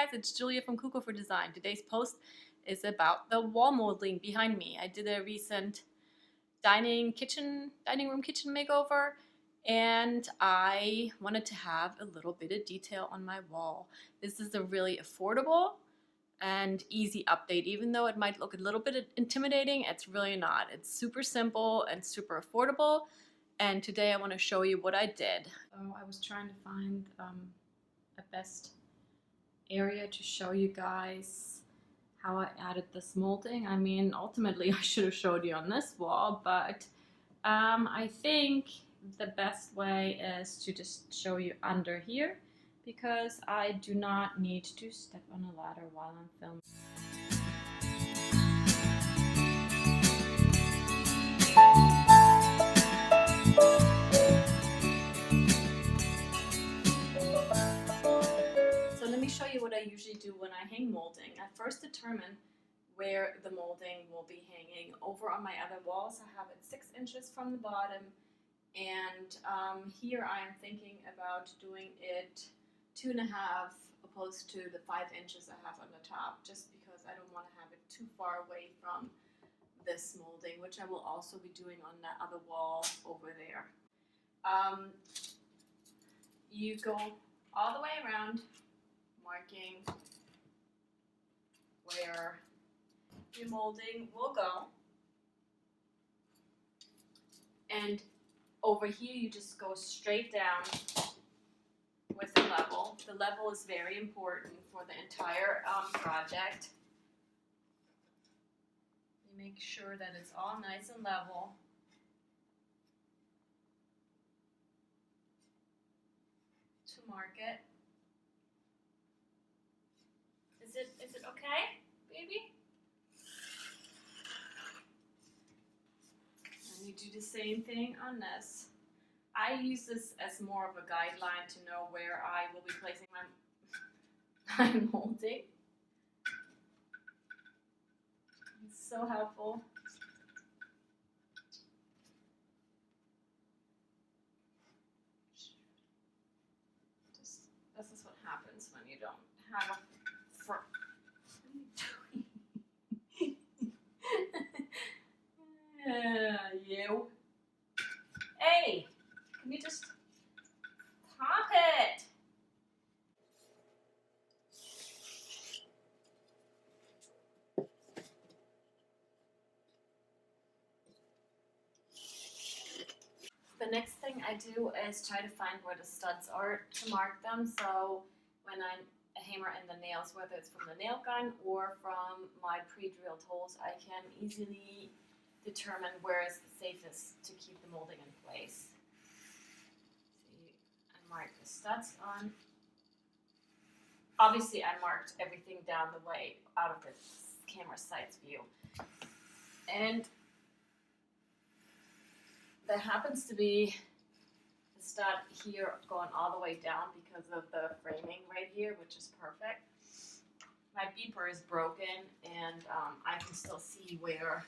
guys, it's Julia from Kuko for Design. Today's post is about the wall molding behind me. I did a recent dining room kitchen makeover, and I wanted to have a little bit of detail on my wall. This is a really affordable and easy update. Even though it might look a little bit intimidating, it's really not. It's super simple and super affordable, and today I want to show you what I did. So I was trying to find a best area to show you guys how I added this molding. I mean, ultimately I should have showed you on this wall, but I think the best way is to just show you under here, because I do not need to step on a ladder while I'm filming. Let me show you what I usually do when I hang molding. I first determine where the molding will be hanging. Over on my other walls, I have it 6 inches from the bottom, and here I am thinking about doing it 2.5 opposed to the 5 inches I have on the top, just because I don't want to have it too far away from this molding, which I will also be doing on that other wall over there. You go all the way around, marking where your molding will go, and over here you just go straight down with the level. The level is very important for the entire project. You make sure that it's all nice and level. To mark it. Is it okay, baby? And you do the same thing on this. I use this as more of a guideline to know where I will be placing my molding. It's so helpful. This is what happens when you don't have a front. You. Hey, can you just pop it? The next thing I do is try to find where the studs are to mark them. So when I hammer in the nails, whether it's from the nail gun or from my pre-drilled holes, I can easily determine where is the safest to keep the molding in place. See, I marked the studs on. Obviously I marked everything down the way out of the camera sights view. And there happens to be the stud here going all the way down because of the framing right here, which is perfect. My beeper is broken, and I can still see where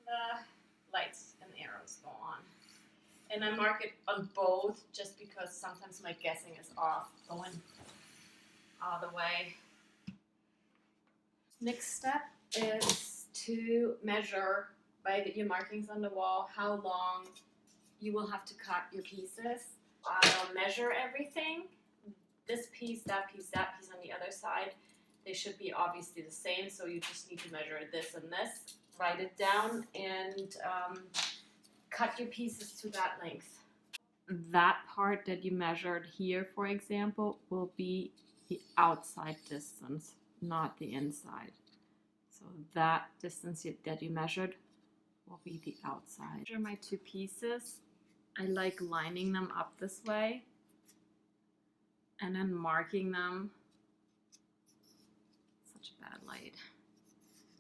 the lights and arrows go on. And I mark it on both just because sometimes my guessing is off, going all the way. Next step is to measure by your markings on the wall how long you will have to cut your pieces. I'll measure everything. This piece, that piece, that piece on the other side. They should be obviously the same, so you just need to measure this and this. Write it down and cut your pieces to that length. That part that you measured here, for example, will be the outside distance, not the inside. So that distance that you measured will be the outside. Measure my 2 pieces. I like lining them up this way and then marking them, such a bad light,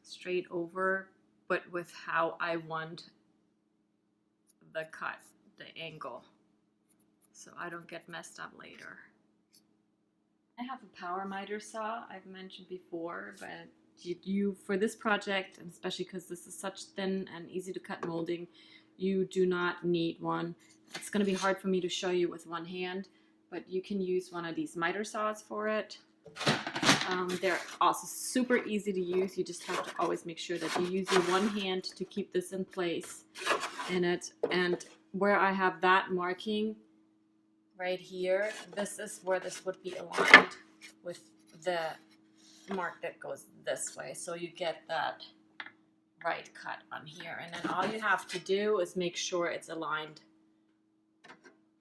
straight over, but with how I want the cut, the angle, so I don't get messed up later. I have a power miter saw I've mentioned before, but you for this project, and especially because this is such thin and easy to cut molding, you do not need one. It's going to be hard for me to show you with one hand, but you can use one of these miter saws for it. They're also super easy to use. You just have to always make sure that you use your one hand to keep this in place in it. And where I have that marking right here, this is where this would be aligned with the mark that goes this way. So you get that right cut on here. And then all you have to do is make sure it's aligned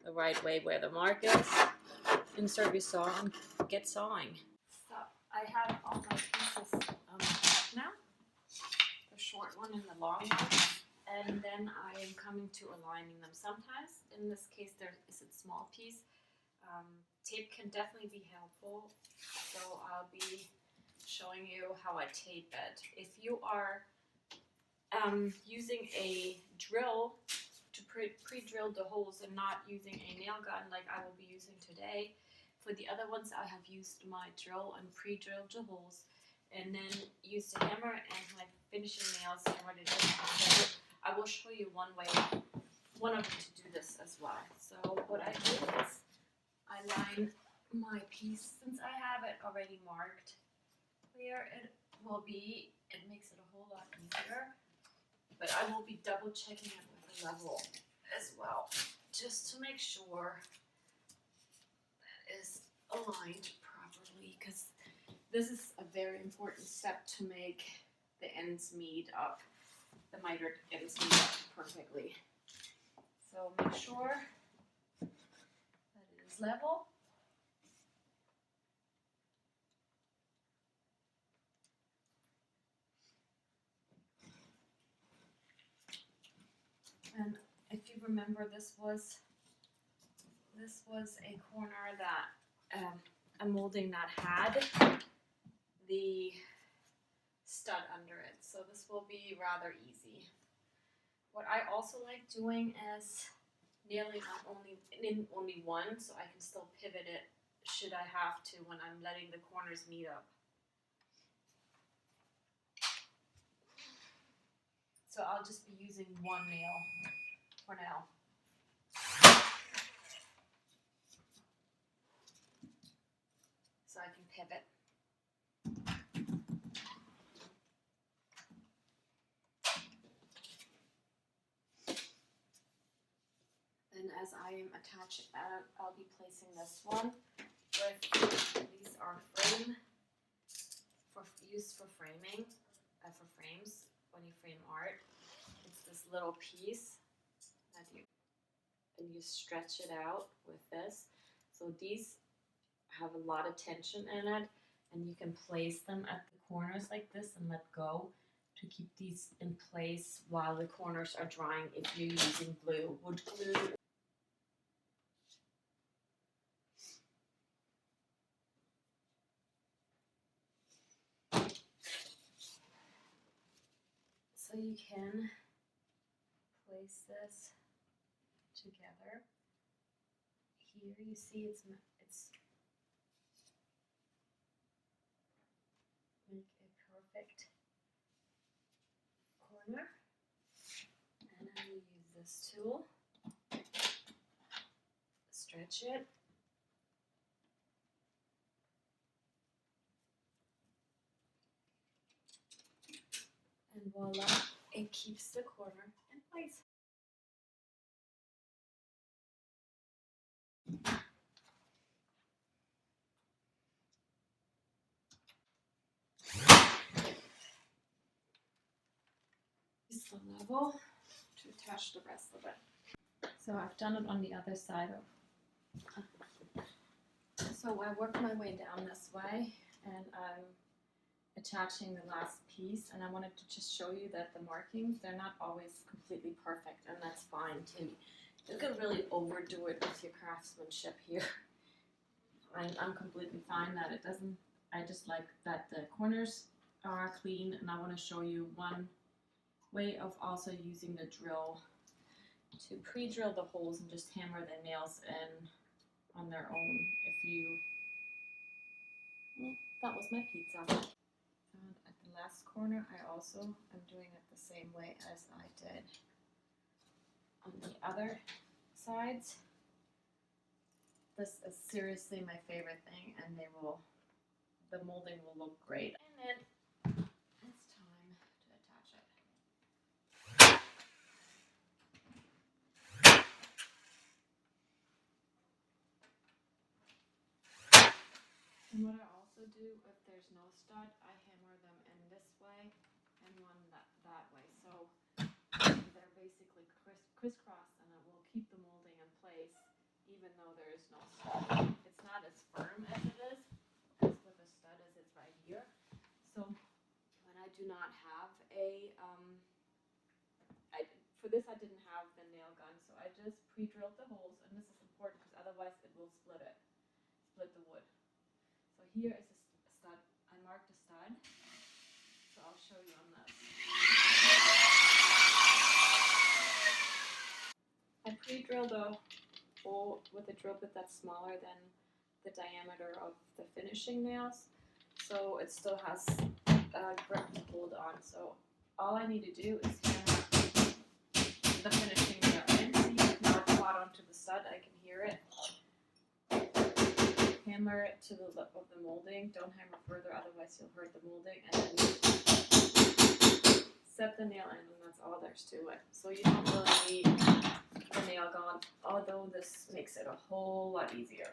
the right way where the mark is. Insert your saw and get sawing. So I have all my pieces cut now, the short one and the long one, and then I am coming to aligning them. Sometimes, in this case, there is a small piece. Tape can definitely be helpful, so I'll be showing you how I tape it. If you are using a drill to pre-drill the holes and not using a nail gun like I will be using today, for the other ones I have used my drill and pre-drilled the holes and then used a hammer and my finishing nails hammered it in. I will show you one of them to do this as well. So what I do is I line my piece, since I have it already marked where it will be, it makes it a whole lot easier, but I will be double checking it with a level as well, just to make sure that is aligned properly, because this is a very important step to make the ends meet up, the mitered ends meet up perfectly. So make sure that it is level. And if you remember, this was a corner that a molding that had the stud under it, so this will be rather easy. What I also like doing is nailing on only one, so I can still pivot it should I have to when I'm letting the corners meet up. So I'll just be using one nail for now. So I can pivot. Then as I am attaching, I'll be placing this one with, these are used for framing, for frames, when you frame art. It's this little piece that you stretch it out with this. So these have a lot of tension in it, and you can place them at the corners like this and let go to keep these in place while the corners are drying if you're using glue, wood glue. So you can place this together. Here you see it's make a perfect corner, and then you use this tool, stretch it, and voila, it keeps the corner in place. Use the level to attach the rest of it. So I've done it on the other side of. So I work my way down this way, and I'm attaching the last piece, and I wanted to just show you that the markings, they're not always completely perfect, and that's fine too. You can really overdo it with your craftsmanship here. I'm completely fine that it doesn't, I just like that the corners are clean, and I want to show you one way of also using the drill to pre-drill the holes and just hammer the nails in on their own. If you, well, that was my pizza. And at the last corner, I also am doing it the same way as I did on the other sides. This is seriously my favorite thing, and they will the molding will look great. And then it's time to attach it. And what I also do, if there's no stud, I hammer them in this way and one that way. So they're basically crisscross, and it will keep the molding in place even though there is no stud. It's not as firm as it is with a stud as it's right here. So when I do not have for this I didn't have the nail gun, so I just pre-drilled the holes, and this is important because otherwise it will split the wood. So here is a stud. I marked a stud, so I'll show you on this. I pre-drilled a hole with a drill bit that's smaller than the diameter of the finishing nails, so it still has grip to hold on. So all I need to do is hammer the finishing nail in. See, now it's caught onto the stud. I can hear it. Hammer it to the lip of the molding. Don't hammer further, otherwise you'll hurt the molding. And then set the nail in, and that's all there's to it. So you don't really need the nail gun, although this makes it a whole lot easier.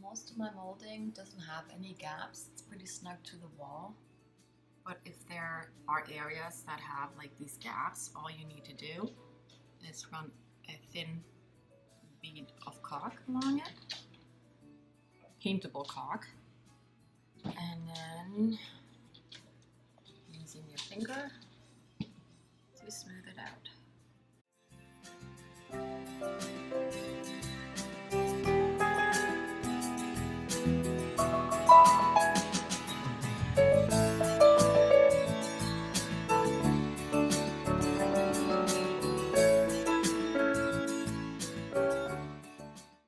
Most of my molding doesn't have any gaps. It's pretty snug to the wall. But if there are areas that have like these gaps, all you need to do is run a thin bead of caulk along it, paintable caulk, and then using your finger,